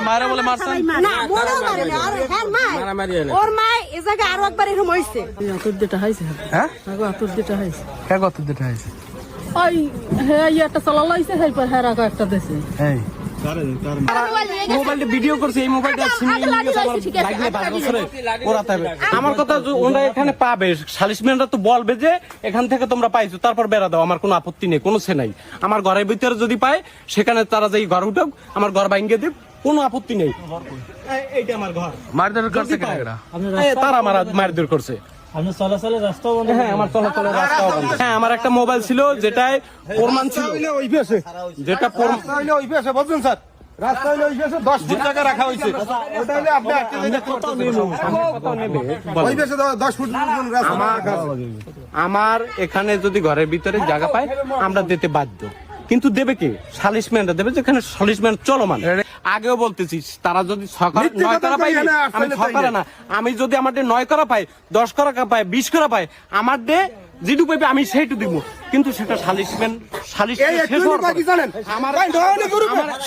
মারা বলে মারছেন ওর মা এ জায়গায় আরো একবার এরকম হয়েছে যেটা হয়েছে হ্যাঁ যেটা হয়েছে হ্যাঁ কত যেটা হয়েছে ওই হ্যাঁ একটা চালা লাইছে হেল্পার হ্যাঁ রাখা একটা দেশে এই মোবাইলটা ভিডিও করছে এই মোবাইলটা আমার কথা ওরা এখানে পাবে সালিসম্যানরা তো বলবে যে এখান থেকে তোমরা পাইছো তারপর বেড়া দাও আমার কোনো আপত্তি নেই কোনো সে নাই আমার ঘরের ভিতরে যদি পায় সেখানে তারা যেই ঘর উঠাক আমার ঘর ভাঙ্গিয়ে দেব কোনো আপত্তি নেই এইটা আমার ঘর মারধর করছে তারা আমার মারধর করছে আমার একটা মোবাইল ছিল যেটাই প্রমাণ ছিল যেটা বলছেন স্যার রাস্তা হইলে ওই পাশে 10 ফুট জায়গা রাখা হয়েছে ওটা হলে আপনি আটকে দিতে কত নেবে ওই পাশে 10 ফুট আমার এখানে যদি ঘরের ভিতরে জায়গা পায় আমরা দিতে বাধ্য কিন্তু দেবে কে সালিসম্যানরা দেবে যেখানে সালিসম্যান চলমান আগেও বলতেছি তারা যদি 9 করা পাই আমি 6 করা না আমি যদি আমাদের 9 করা পাই 10 করা পাই 20 করা পাই আমার দে যেটু পাইবে আমি সেইটু দিব কিন্তু সেটা সালিসম্যান আমার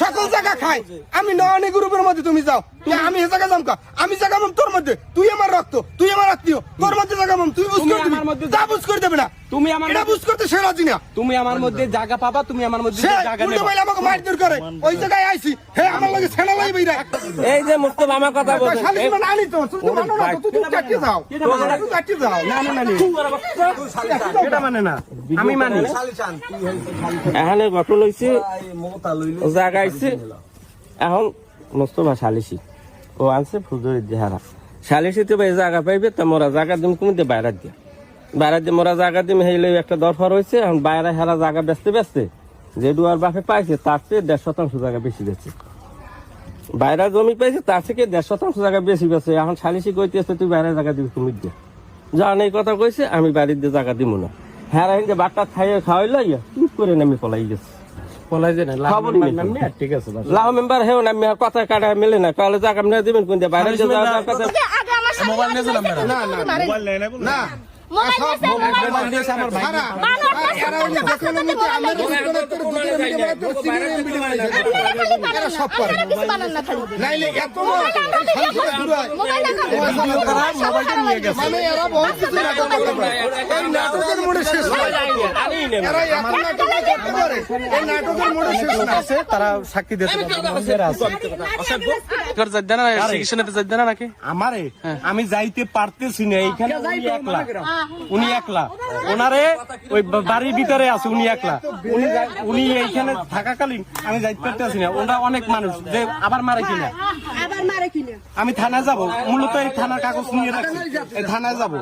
সকল জায়গা খাই আমি নয়নি গ্রুপের মধ্যে তুমি যাও আমি এ জায়গা যামকা আমি জায়গা মাম তোর মধ্যে তুই আমার রক্ত তুই আমার আত্মীয় তোর মধ্যে জায়গা মাম তুই বুঝ করে দিবি যা বুঝ করে দেবে না তুমি আমার এটা বুঝ করতে সে রাজি না তুমি আমার মধ্যে জায়গা পাবা তুমি আমার মধ্যে জায়গা নেবে তুমি আমাকে মারধর করে ওই জায়গায় আইছি হে আমার লাগে ছেনা লাইবই রে এই যে মুস্তফা আমার কথা বলছে সালিসম্যান আনি তো তুই মানো না তুই কাটতে যাও তুই কাটতে যাও না না না এটা মানে না আমি মানি এখানে ঘটনা হয়েছে জায়গা আইছে এখন মোস্তফা সালিসি ও আনছে ফুজুরের দেহারা সালিসিতে ভাই জায়গা পাইবে তা মোরা জায়গা দিম কমিতে বাইরে দিয়ে মোরা জায়গা দিম হেলে একটা দরকার হয়েছে এখন বাইরে হেরা জায়গা বেচতে যে ডুয়ার বাপে পাইছে তার চেয়ে 1.5% জায়গা বেশি বেছে বাইরে জমি পাইছে তার থেকে 1.5% জায়গা বেশি বেছে এখন সালিসি কইতেছে তুই বাইরে জায়গা দিবি কমিতে দিয়ে জান এই কথা কইছে আমি বাড়ির দিয়ে জায়গা দিব না হ্যাঁ যে বাট্টা খাওয়াইলো চুপ করে নামি পলাই গেছে ঠিক আছে লাভ মেম্বার হেও নামি কথা কাটা মেলে না তাহলে জায়গা আপনি দিবেন কোন বাইরে না তারা সাক্ষী দিতে আমারে আমি যাইতে পারতেছি না এইখানে উনি একলা ওনারে ওই বাড়ির ভিতরে আছে উনি একলা উনি এইখানে থাকাকালীন আমি যাইতে পারতেছি না ওরা অনেক মানুষ যে আবার মারে কিনা আমি থানায় যাব মূলত এই থানার কাগজ নিয়ে রাখছি এই থানায় যাব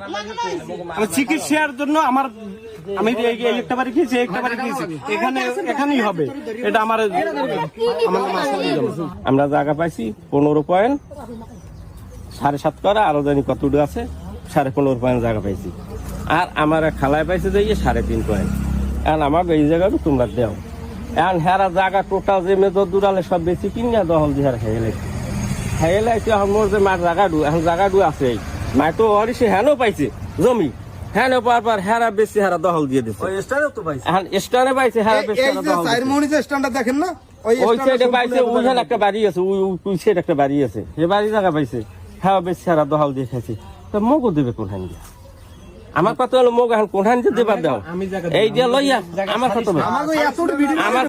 আমি চিকিৎসার জন্য আমার আমি একটা বাড়ি খেয়েছি একটা বাড়ি খেয়েছি এখানেই হবে এটা আমার আমরা জায়গা পাইছি 15 পয়েন্ট 7.5 করা আরো জানি কতটুকু আছে 15.5 পয়েন্ট জায়গা পাইছি আর আমার খালায় পাইছে যে 3.5 পয়েন্ট এখন আমার এই জায়গাটা তোমরা দেও এখন হেরা জায়গা টোটাল যে মেজর দূরালে সব বেশি কিনা দহল দিয়ে খেয়ে লাইছে এখন মোর যে মার জায়গাটু এখন জায়গাটু আছে মায় তো অরিসে হ্যানও পাইছে জমি হ্যাঁ পারবার হেরা বেশি হেরা দহল দিয়ে দিচ্ছে এখন স্টানে পাইছে হেরা বেশি দেখেন না ওই সাইডে পাইছে ওইখানে একটা বাড়ি আছে ওই সাইড একটা বাড়ি আছে সে বাড়ি জায়গা পাইছে হ্যাঁ বেশি হেরা দহল দিয়ে খাইছে তো মগও দেবে কোনখান দিয়ে আমার কথা হলো মগ এখন কোনখান দিয়ে দেবার দাও এই যে লইয়া আমার কথা আমার